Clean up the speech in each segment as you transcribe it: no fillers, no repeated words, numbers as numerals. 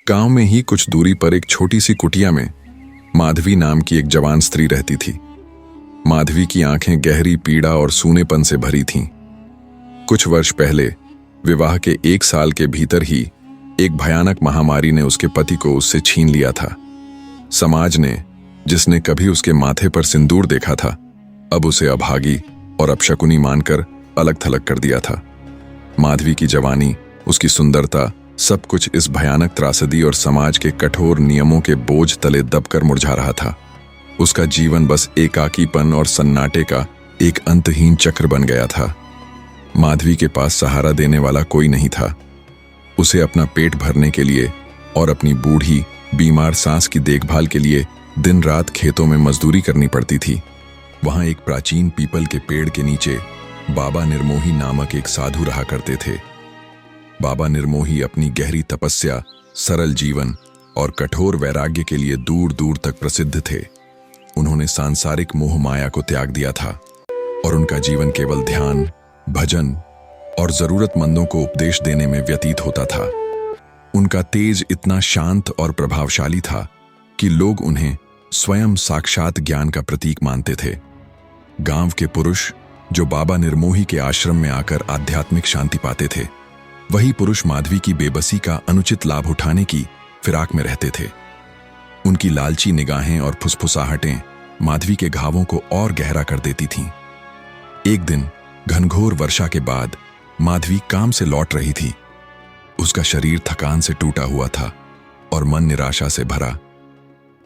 गांव में ही कुछ दूरी पर एक छोटी सी कुटिया में माधवी नाम की एक जवान स्त्री रहती थी। माधवी की आंखें गहरी पीड़ा और सूनेपन से भरी थीं। कुछ वर्ष पहले विवाह के 1 साल के भीतर ही एक भयानक महामारी ने उसके पति को उससे छीन लिया था। समाज ने, जिसने कभी उसके माथे पर सिंदूर देखा था, अब उसे अभागी और अपशकुनी मानकर अलग थलग कर दिया था। माधवी की जवानी, उसकी सुंदरता, सब कुछ इस भयानक त्रासदी और समाज के कठोर नियमों के बोझ तले दबकर मुरझा रहा था। उसका जीवन बस एकाकीपन और सन्नाटे का एक अंतहीन चक्र बन गया था। माधवी के पास सहारा देने वाला कोई नहीं था। उसे अपना पेट भरने के लिए और अपनी बूढ़ी बीमार सांस की देखभाल के लिए दिन रात खेतों में मजदूरी करनी पड़ती थी। वहां एक प्राचीन पीपल के पेड़ के नीचे बाबा निर्मोही नामक एक साधु रहा करते थे। बाबा निर्मोही अपनी गहरी तपस्या, सरल जीवन और कठोर वैराग्य के लिए दूर दूर तक प्रसिद्ध थे। उन्होंने सांसारिक मोह माया को त्याग दिया था और उनका जीवन केवल ध्यान, भजन और जरूरतमंदों को उपदेश देने में व्यतीत होता था। उनका तेज इतना शांत और प्रभावशाली था कि लोग उन्हें स्वयं साक्षात ज्ञान का प्रतीक मानते थे। गांव के पुरुष जो बाबा निर्मोही के आश्रम में आकर आध्यात्मिक शांति पाते थे, वही पुरुष माधवी की बेबसी का अनुचित लाभ उठाने की फिराक में रहते थे। उनकी लालची निगाहें और फुसफुसाहटें माधवी के घावों को और गहरा कर देती थीं। एक दिन घनघोर वर्षा के बाद माधवी काम से लौट रही थी। उसका शरीर थकान से टूटा हुआ था और मन निराशा से भरा।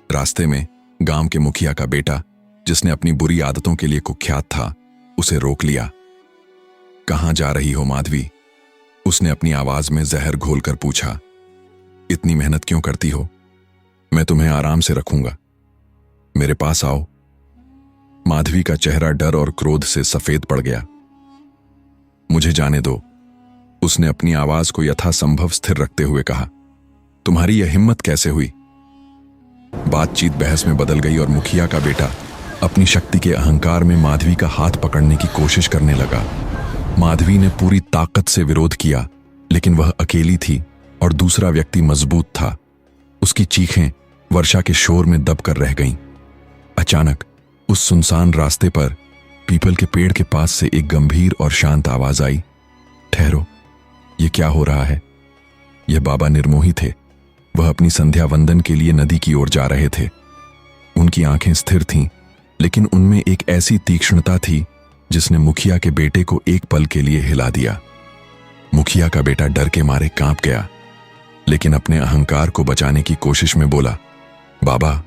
रास्ते में गांव के मुखिया का बेटा, जिसने अपनी बुरी आदतों के लिए कुख्यात था, उसे रोक लिया। कहां जा रही हो माधवी? उसने अपनी आवाज में जहर घोलकर पूछा। इतनी मेहनत क्यों करती हो? मैं तुम्हें आराम से रखूंगा, मेरे पास आओ। माधवी का चेहरा डर और क्रोध से सफेद पड़ गया। मुझे जाने दो, उसने अपनी आवाज को यथासंभव स्थिर रखते हुए कहा। तुम्हारी यह हिम्मत कैसे हुई? बातचीत बहस में बदल गई और मुखिया का बेटा अपनी शक्ति के अहंकार में माधवी का हाथ पकड़ने की कोशिश करने लगा। माधवी ने पूरी ताकत से विरोध किया, लेकिन वह अकेली थी और दूसरा व्यक्ति मजबूत था। उसकी चीखें वर्षा के शोर में दबकर रह गईं। अचानक उस सुनसान रास्ते पर पीपल के पेड़ के पास से एक गंभीर और शांत आवाज आई। ठहरो, ये क्या हो रहा है? यह बाबा निर्मोही थे। वह अपनी संध्या वंदन के लिए नदी की ओर जा रहे थे। उनकी आंखें स्थिर थीं, लेकिन उनमें एक ऐसी तीक्ष्णता थी जिसने मुखिया के बेटे को एक पल के लिए हिला दिया। मुखिया का बेटा डर के मारे कांप गया, लेकिन अपने अहंकार को बचाने की कोशिश में बोला, बाबा,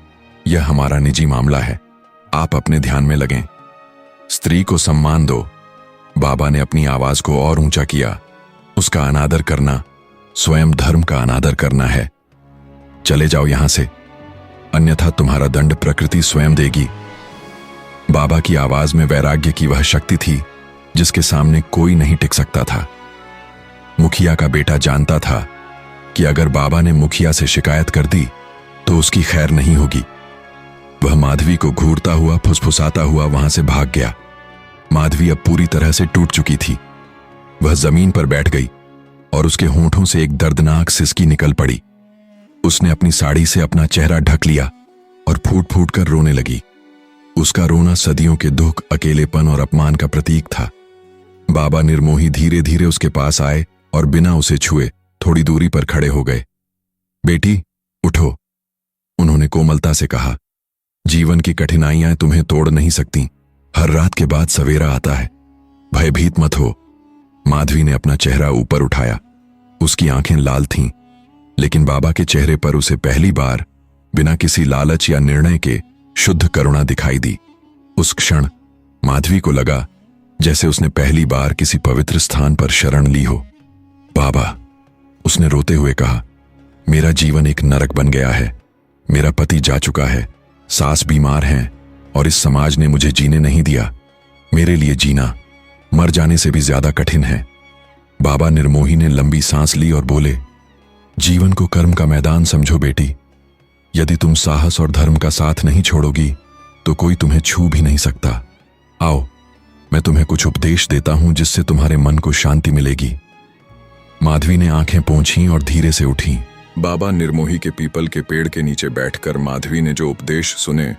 यह हमारा निजी मामला है, आप अपने ध्यान में लगें। स्त्री को सम्मान दो। बाबा ने अपनी आवाज को और ऊंचा किया। उसका अनादर करना स्वयं धर्म का अनादर करना है। चले जाओ यहां से, अन्यथा तुम्हारा दंड प्रकृति स्वयं देगी। बाबा की आवाज में वैराग्य की वह शक्ति थी जिसके सामने कोई नहीं टिक सकता था। मुखिया का बेटा जानता था कि अगर बाबा ने मुखिया से शिकायत कर दी तो उसकी खैर नहीं होगी। वह माधवी को घूरता हुआ, फुसफुसाता हुआ वहां से भाग गया। माधवी अब पूरी तरह से टूट चुकी थी। वह जमीन पर बैठ गई और उसके होंठों से एक दर्दनाक सिसकी निकल पड़ी। उसने अपनी साड़ी से अपना चेहरा ढक लिया और फूट फूट कर रोने लगी। उसका रोना सदियों के दुख, अकेलेपन और अपमान का प्रतीक था। बाबा निर्मोही धीरे धीरे उसके पास आए और बिना उसे छुए थोड़ी दूरी पर खड़े हो गए। बेटी, उठो, उन्होंने कोमलता से कहा। जीवन की कठिनाइयां तुम्हें तोड़ नहीं सकती। हर रात के बाद सवेरा आता है। भयभीत मत हो। माधवी ने अपना चेहरा ऊपर उठाया। उसकी आंखें लाल थीं, लेकिन बाबा के चेहरे पर उसे पहली बार बिना किसी लालच या निर्णय के शुद्ध करुणा दिखाई दी। उस क्षण माधवी को लगा जैसे उसने पहली बार किसी पवित्र स्थान पर शरण ली हो। बाबा, उसने रोते हुए कहा, मेरा जीवन एक नरक बन गया है। मेरा पति जा चुका है, सास बीमार हैं और इस समाज ने मुझे जीने नहीं दिया। मेरे लिए जीना मर जाने से भी ज्यादा कठिन है। बाबा निर्मोही ने लंबी सांस ली और बोले, जीवन को कर्म का मैदान समझो बेटी। यदि तुम साहस और धर्म का साथ नहीं छोड़ोगी तो कोई तुम्हें छू भी नहीं सकता। आओ, मैं तुम्हें कुछ उपदेश देता हूं जिससे तुम्हारे मन को शांति मिलेगी। माधवी ने आंखें पोंछीं और धीरे से उठी। बाबा निर्मोही के पीपल के पेड़ के नीचे बैठकर माधवी ने जो उपदेश सुने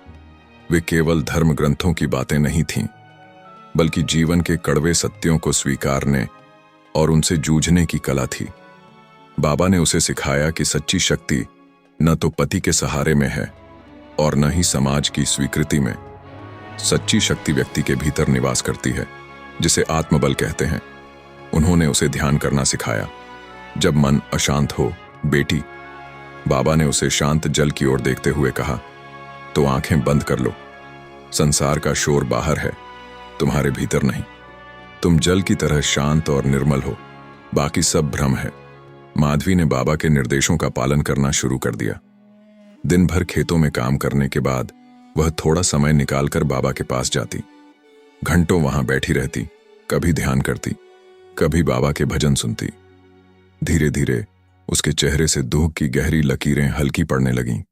वे केवल धर्म ग्रंथों की बातें नहीं थीं, बल्कि जीवन के कड़वे सत्यों को स्वीकारने और उनसे जूझने की कला थी। बाबा ने उसे सिखाया कि सच्ची शक्ति न तो पति के सहारे में है और न ही समाज की स्वीकृति में। सच्ची शक्ति व्यक्ति के भीतर निवास करती है, जिसे आत्मबल कहते हैं। उन्होंने उसे ध्यान करना सिखाया। जब मन अशांत हो बेटी, बाबा ने उसे शांत जल की ओर देखते हुए कहा, तो आंखें बंद कर लो। संसार का शोर बाहर है, तुम्हारे भीतर नहीं। तुम जल की तरह शांत और निर्मल हो, बाकी सब भ्रम है। माधवी ने बाबा के निर्देशों का पालन करना शुरू कर दिया। दिन भर खेतों में काम करने के बाद वह थोड़ा समय निकालकर बाबा के पास जाती। घंटों वहां बैठी रहती, कभी ध्यान करती, कभी बाबा के भजन सुनती। धीरे धीरे उसके चेहरे से दुख की गहरी लकीरें हल्की पड़ने लगीं।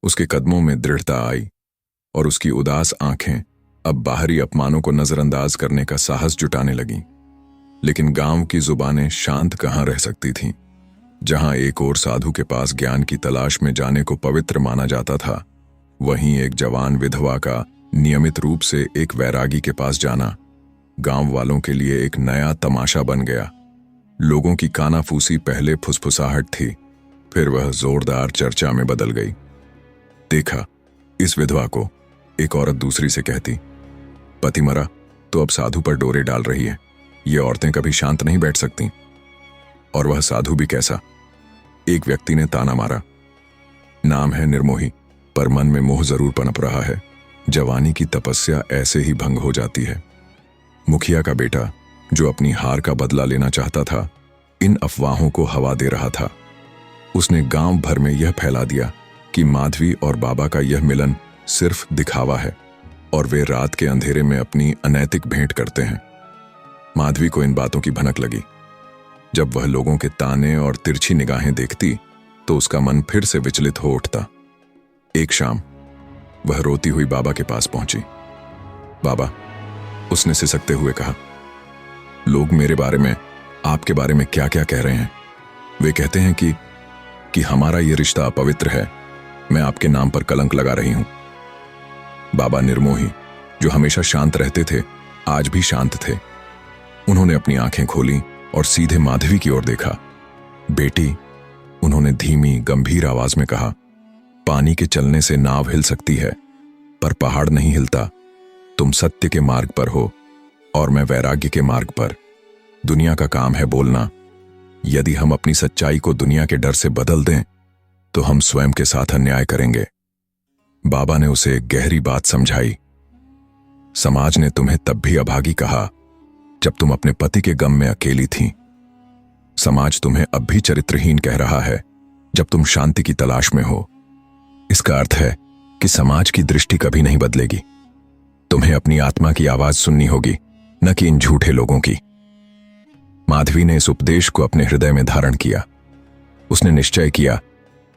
उसके कदमों में दृढ़ता आई और उसकी उदास आंखें अब बाहरी अपमानों को नजरअंदाज करने का साहस जुटाने लगीं। लेकिन गांव की जुबानें शांत कहां रह सकती थीं। जहां एक और साधु के पास ज्ञान की तलाश में जाने को पवित्र माना जाता था, वहीं एक जवान विधवा का नियमित रूप से एक वैरागी के पास जाना गांव वालों के लिए एक नया तमाशा बन गया। लोगों की कानाफूसी पहले फुसफुसाहट थी, फिर वह जोरदार चर्चा में बदल गई। देखा, इस विधवा को, एक औरत दूसरी से कहती, पति मरा तो अब साधु पर डोरे डाल रही है। ये औरतें कभी शांत नहीं बैठ सकती। और वह साधु भी कैसा, एक व्यक्ति ने ताना मारा। नाम है निर्मोही, पर मन में मोह जरूर पनप रहा है। जवानी की तपस्या ऐसे ही भंग हो जाती है। मुखिया का बेटा, जो अपनी हार का बदला लेना चाहता था, इन अफवाहों को हवा दे रहा था। उसने गांव भर में यह फैला दिया कि माधवी और बाबा का यह मिलन सिर्फ दिखावा है और वे रात के अंधेरे में अपनी अनैतिक भेंट करते हैं। माधवी को इन बातों की भनक लगी। जब वह लोगों के ताने और तिरछी निगाहें देखती तो उसका मन फिर से विचलित हो उठता। एक शाम वह रोती हुई बाबा के पास पहुंची। बाबा, उसने सिसकते हुए कहा, लोग मेरे बारे में, आपके बारे में क्या क्या कह रहे हैं। वे कहते हैं कि हमारा यह रिश्ता अपवित्र है। मैं आपके नाम पर कलंक लगा रही हूं। बाबा निर्मोही, जो हमेशा शांत रहते थे, आज भी शांत थे। उन्होंने अपनी आंखें खोली और सीधे माधवी की ओर देखा। बेटी, उन्होंने धीमी गंभीर आवाज में कहा, पानी के चलने से नाव हिल सकती है, पर पहाड़ नहीं हिलता। तुम सत्य के मार्ग पर हो और मैं वैराग्य के मार्ग पर। दुनिया का काम है बोलना। यदि हम अपनी सच्चाई को दुनिया के डर से बदल दें तो हम स्वयं के साथ अन्याय करेंगे। बाबा ने उसे एक गहरी बात समझाई। समाज ने तुम्हें तब भी अभागी कहा जब तुम अपने पति के गम में अकेली थीं। समाज तुम्हें अब भी चरित्रहीन कह रहा है जब तुम शांति की तलाश में हो। इसका अर्थ है कि समाज की दृष्टि कभी नहीं बदलेगी। तुम्हें अपनी आत्मा की आवाज सुननी होगी, न कि इन झूठे लोगों की। माधवी ने इस उपदेश को अपने हृदय में धारण किया। उसने निश्चय किया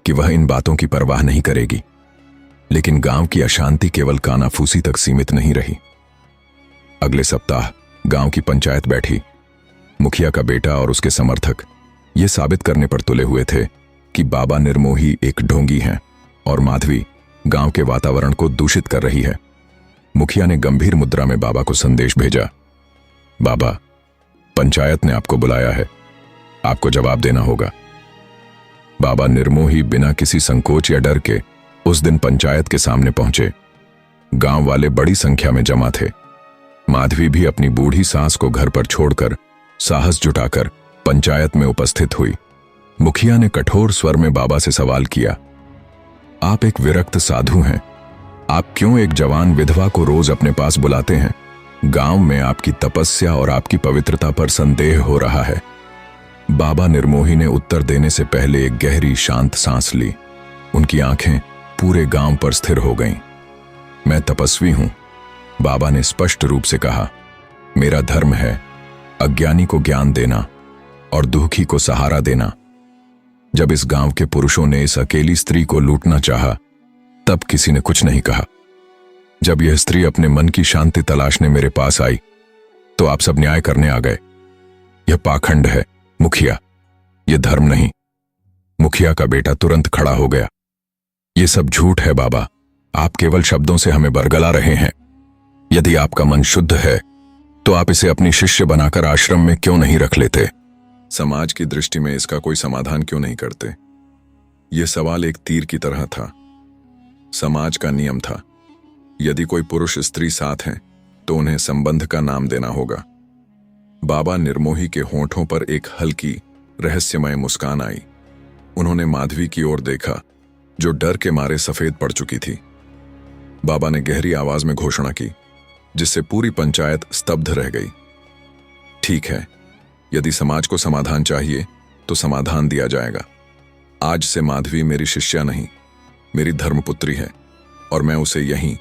कि वह इन बातों की परवाह नहीं करेगी। लेकिन गांव की अशांति केवल कानाफूसी तक सीमित नहीं रही। अगले सप्ताह गांव की पंचायत बैठी। मुखिया का बेटा और उसके समर्थक ये साबित करने पर तुले हुए थे कि बाबा निर्मोही एक ढोंगी हैं और माधवी गांव के वातावरण को दूषित कर रही है। मुखिया ने गंभीर मुद्रा में बाबा को संदेश भेजा, बाबा, पंचायत ने आपको बुलाया है, आपको जवाब देना होगा। बाबा निर्मोही बिना किसी संकोच या डर के उस दिन पंचायत के सामने पहुंचे। गांव वाले बड़ी संख्या में जमा थे। माधवी भी अपनी बूढ़ी सास को घर पर छोड़कर साहस जुटाकर पंचायत में उपस्थित हुई। मुखिया ने कठोर स्वर में बाबा से सवाल किया, आप एक विरक्त साधु हैं, आप क्यों एक जवान विधवा को रोज अपने पास बुलाते हैं? गांव में आपकी तपस्या और आपकी पवित्रता पर संदेह हो रहा है। बाबा निर्मोही ने उत्तर देने से पहले एक गहरी शांत सांस ली। उनकी आंखें पूरे गांव पर स्थिर हो गईं। मैं तपस्वी हूं, बाबा ने स्पष्ट रूप से कहा। मेरा धर्म है अज्ञानी को ज्ञान देना और दुखी को सहारा देना। जब इस गांव के पुरुषों ने इस अकेली स्त्री को लूटना चाहा, तब किसी ने कुछ नहीं कहा। जब यह स्त्री अपने मन की शांति तलाशने मेरे पास आई, तो आप सब न्याय करने आ गए। यह पाखंड है मुखिया, यह धर्म नहीं। मुखिया का बेटा तुरंत खड़ा हो गया। ये सब झूठ है बाबा, आप केवल शब्दों से हमें बरगला रहे हैं। यदि आपका मन शुद्ध है तो आप इसे अपनी शिष्य बनाकर आश्रम में क्यों नहीं रख लेते? समाज की दृष्टि में इसका कोई समाधान क्यों नहीं करते? यह सवाल एक तीर की तरह था। समाज का नियम था, यदि कोई पुरुष स्त्री साथ हैं तो उन्हें संबंध का नाम देना होगा। बाबा निर्मोही के होंठों पर एक हल्की रहस्यमय मुस्कान आई। उन्होंने माधवी की ओर देखा जो डर के मारे सफेद पड़ चुकी थी। बाबा ने गहरी आवाज में घोषणा की, जिससे पूरी पंचायत स्तब्ध रह गई। ठीक है, यदि समाज को समाधान चाहिए तो समाधान दिया जाएगा। आज से माधवी मेरी शिष्या नहीं, मेरी धर्मपुत्री है और मैं उसे यहीं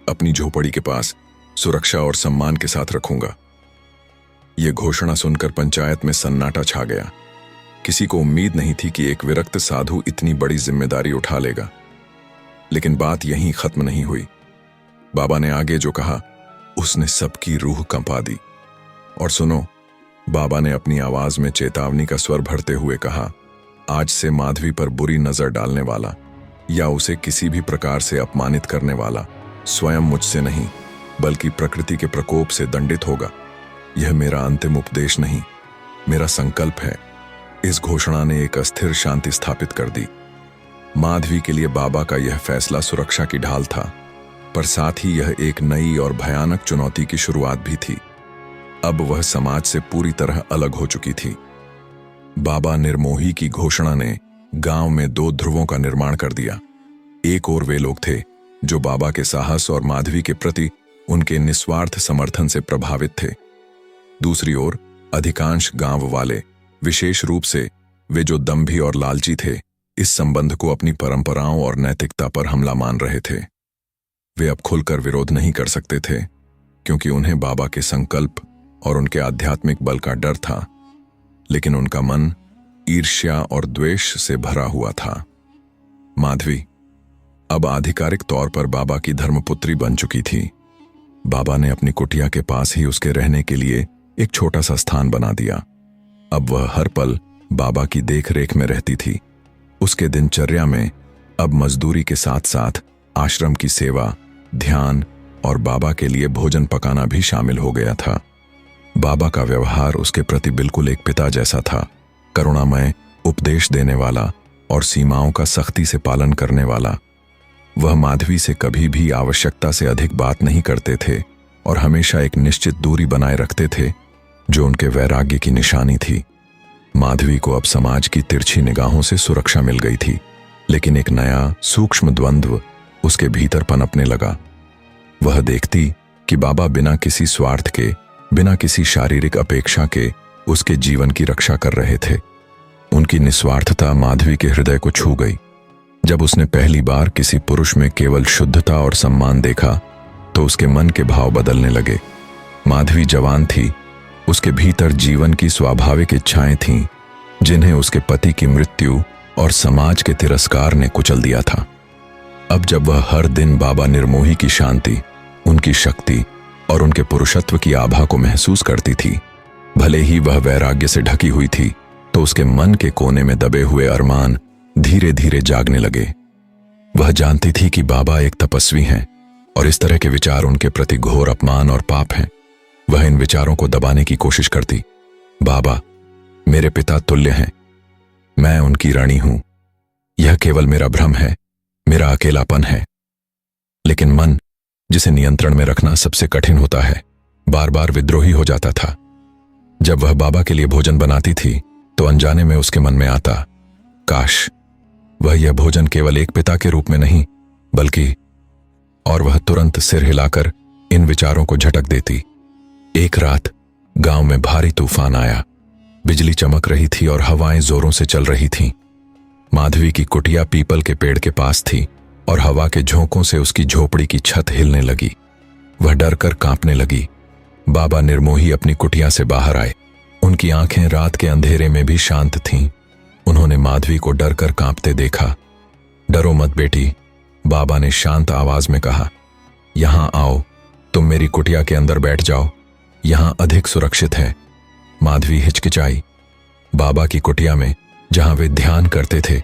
अपनी झोपड़ी के पास सुरक्षा और सम्मान के साथ रखूंगा। यह घोषणा सुनकर पंचायत में सन्नाटा छा गया। किसी को उम्मीद नहीं थी कि एक विरक्त साधु इतनी बड़ी जिम्मेदारी उठा लेगा। लेकिन बात यहीं खत्म नहीं हुई। बाबा ने आगे जो कहा उसने सबकी रूह कंपा दी। और सुनो, बाबा ने अपनी आवाज में चेतावनी का स्वर भरते हुए कहा, आज से माधवी पर बुरी नजर डालने वाला या उसे किसी भी प्रकार से अपमानित करने वाला स्वयं मुझसे नहीं बल्कि प्रकृति के प्रकोप से दंडित होगा। यह मेरा अंतिम उपदेश नहीं, मेरा संकल्प है। इस घोषणा ने एक अस्थिर शांति स्थापित कर दी। माधवी के लिए बाबा का यह फैसला सुरक्षा की ढाल था, पर साथ ही यह एक नई और भयानक चुनौती की शुरुआत भी थी। अब वह समाज से पूरी तरह अलग हो चुकी थी। बाबा निर्मोही की घोषणा ने गांव में दो ध्रुवों का निर्माण कर दिया। एक ओर वे लोग थे जो बाबा के साहस और माधवी के प्रति उनके निस्वार्थ समर्थन से प्रभावित थे। दूसरी ओर अधिकांश गांव वाले, विशेष रूप से वे जो दंभी और लालची थे, इस संबंध को अपनी परंपराओं और नैतिकता पर हमला मान रहे थे। वे अब खुलकर विरोध नहीं कर सकते थे क्योंकि उन्हें बाबा के संकल्प और उनके आध्यात्मिक बल का डर था, लेकिन उनका मन ईर्ष्या और द्वेष से भरा हुआ था। माधवी अब आधिकारिक तौर पर बाबा की धर्मपुत्री बन चुकी थी। बाबा ने अपनी कुटिया के पास ही उसके रहने के लिए एक छोटा सा स्थान बना दिया। अब वह हर पल बाबा की देखरेख में रहती थी। उसके दिनचर्या में अब मजदूरी के साथ साथ आश्रम की सेवा, ध्यान और बाबा के लिए भोजन पकाना भी शामिल हो गया था। बाबा का व्यवहार उसके प्रति बिल्कुल एक पिता जैसा था, करुणामय, उपदेश देने वाला और सीमाओं का सख्ती से पालन करने वाला। वह माधवी से कभी भी आवश्यकता से अधिक बात नहीं करते थे और हमेशा एक निश्चित दूरी बनाए रखते थे, जो उनके वैराग्य की निशानी थी। माधवी को अब समाज की तिरछी निगाहों से सुरक्षा मिल गई थी, लेकिन एक नया सूक्ष्म द्वंद्व उसके भीतर पनपने लगा। वह देखती कि बाबा बिना किसी स्वार्थ के, बिना किसी शारीरिक अपेक्षा के उसके जीवन की रक्षा कर रहे थे। उनकी निस्वार्थता माधवी के हृदय को छू गई। जब उसने पहली बार किसी पुरुष में केवल शुद्धता और सम्मान देखा तो उसके मन के भाव बदलने लगे। माधवी जवान थी, उसके भीतर जीवन की स्वाभाविक इच्छाएं थीं, जिन्हें उसके पति की मृत्यु और समाज के तिरस्कार ने कुचल दिया था। अब जब वह हर दिन बाबा निर्मोही की शांति, उनकी शक्ति और उनके पुरुषत्व की आभा को महसूस करती थी, भले ही वह वैराग्य से ढकी हुई थी, तो उसके मन के कोने में दबे हुए अरमान धीरे धीरे जागने लगे। वह जानती थी कि बाबा एक तपस्वी हैं और इस तरह के विचार उनके प्रति घोर अपमान और पाप हैं। वह इन विचारों को दबाने की कोशिश करती। बाबा मेरे पिता तुल्य हैं, मैं उनकी रानी हूं। यह केवल मेरा भ्रम है, मेरा अकेलापन है। लेकिन मन, जिसे नियंत्रण में रखना सबसे कठिन होता है, बार बार विद्रोही हो जाता था। जब वह बाबा के लिए भोजन बनाती थी तो अनजाने में उसके मन में आता, काश वह यह भोजन केवल एक पिता के रूप में नहीं बल्कि, और वह तुरंत सिर हिलाकर इन विचारों को झटक देती। एक रात गांव में भारी तूफान आया। बिजली चमक रही थी और हवाएं जोरों से चल रही थीं। माधवी की कुटिया पीपल के पेड़ के पास थी और हवा के झोंकों से उसकी झोपड़ी की छत हिलने लगी। वह डर कर कांपने लगी। बाबा निर्मोही अपनी कुटिया से बाहर आए। उनकी आंखें रात के अंधेरे में भी शांत थीं। उन्होंने माधवी को डर कर कांपते देखा। डरो मत बेटी, बाबा ने शांत आवाज में कहा। यहां आओ, तुम मेरी कुटिया के अंदर बैठ जाओ, यहां अधिक सुरक्षित है। माधवी हिचकिचाई। बाबा की कुटिया में, जहां वे ध्यान करते थे,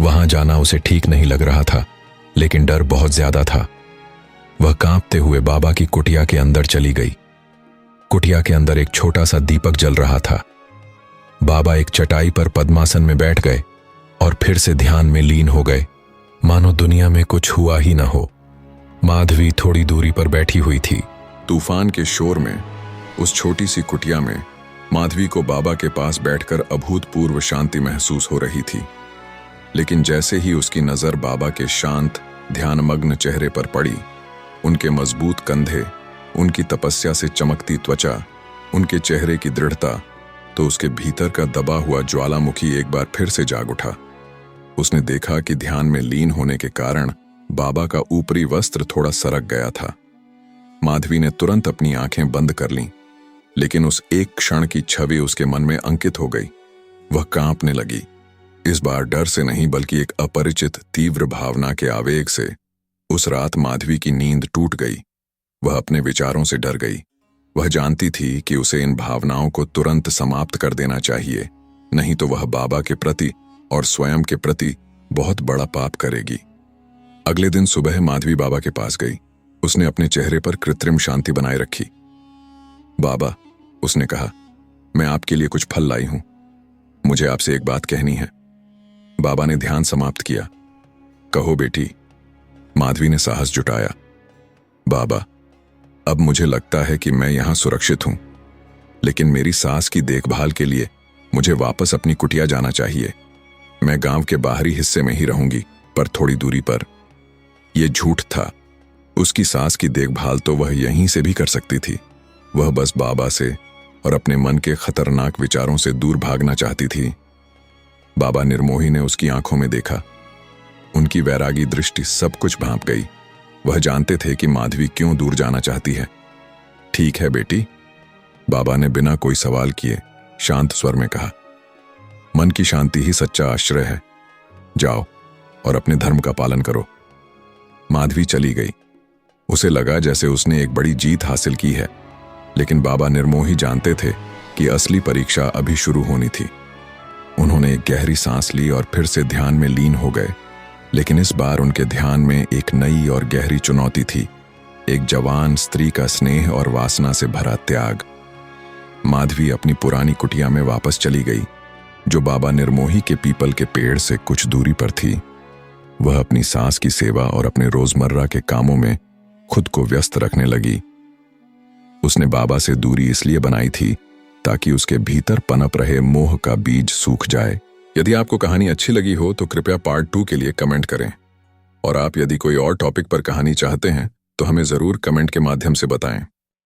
वहां जाना उसे ठीक नहीं लग रहा था, लेकिन डर बहुत ज्यादा था। वह कांपते हुए बाबा की कुटिया के अंदर चली गई। कुटिया के अंदर एक छोटा सा दीपक जल रहा था। बाबा एक चटाई पर पद्मासन में बैठ गए और फिर से ध्यान में लीन हो गए, मानो दुनिया में कुछ हुआ ही न हो। माधवी थोड़ी दूरी पर बैठी हुई थी। तूफान के शोर में उस छोटी सी कुटिया में माधवी को बाबा के पास बैठकर अभूतपूर्व शांति महसूस हो रही थी। लेकिन जैसे ही उसकी नजर बाबा के शांत ध्यानमग्न चेहरे पर पड़ी, उनके मजबूत कंधे, उनकी तपस्या से चमकती त्वचा, उनके चेहरे की दृढ़ता, तो उसके भीतर का दबा हुआ ज्वालामुखी एक बार फिर से जाग उठा। उसने देखा कि ध्यान में लीन होने के कारण बाबा का ऊपरी वस्त्र थोड़ा सरक गया था। माधवी ने तुरंत अपनी आंखें बंद कर लीं, लेकिन उस एक क्षण की छवि उसके मन में अंकित हो गई। वह कांपने लगी, इस बार डर से नहीं बल्कि एक अपरिचित तीव्र भावना के आवेग से। उस रात माधवी की नींद टूट गई। वह अपने विचारों से डर गई। वह जानती थी कि उसे इन भावनाओं को तुरंत समाप्त कर देना चाहिए, नहीं तो वह बाबा के प्रति और स्वयं के प्रति बहुत बड़ा पाप करेगी। अगले दिन सुबह माधवी बाबा के पास गई। उसने अपने चेहरे पर कृत्रिम शांति बनाए रखी। बाबा, उसने कहा, मैं आपके लिए कुछ फल लाई हूं। मुझे आपसे एक बात कहनी है। बाबा ने ध्यान समाप्त किया। कहो बेटी, माधवी ने साहस जुटाया। बाबा, अब मुझे लगता है कि मैं यहां सुरक्षित हूं, लेकिन मेरी सास की देखभाल के लिए मुझे वापस अपनी कुटिया जाना चाहिए। मैं गांव के बाहरी हिस्से में ही रहूंगी, पर थोड़ी दूरी पर। यह झूठ था। उसकी सास की देखभाल तो वह यहीं से भी कर सकती थी। वह बस बाबा से और अपने मन के खतरनाक विचारों से दूर भागना चाहती थी। बाबा निर्मोही ने उसकी आंखों में देखा। उनकी वैरागी दृष्टि सब कुछ भांप गई। वह जानते थे कि माधवी क्यों दूर जाना चाहती है। ठीक है बेटी, बाबा ने बिना कोई सवाल किए शांत स्वर में कहा। मन की शांति ही सच्चा आश्रय है। जाओ और अपने धर्म का पालन करो। माधवी चली गई। उसे लगा जैसे उसने एक बड़ी जीत हासिल की है, लेकिन बाबा निर्मोही जानते थे कि असली परीक्षा अभी शुरू होनी थी। उन्होंने एक गहरी सांस ली और फिर से ध्यान में लीन हो गए, लेकिन इस बार उनके ध्यान में एक नई और गहरी चुनौती थी, एक जवान स्त्री का स्नेह और वासना से भरा त्याग। माधवी अपनी पुरानी कुटिया में वापस चली गई, जो बाबा निर्मोही के पीपल के पेड़ से कुछ दूरी पर थी। वह अपनी सास की सेवा और अपने रोजमर्रा के कामों में खुद को व्यस्त रखने लगी। उसने बाबा से दूरी इसलिए बनाई थी ताकि उसके भीतर पनप रहे मोह का बीज सूख जाए। यदि आपको कहानी अच्छी लगी हो तो कृपया पार्ट 2 के लिए कमेंट करें, और आप यदि कोई और टॉपिक पर कहानी चाहते हैं तो हमें जरूर कमेंट के माध्यम से बताएं।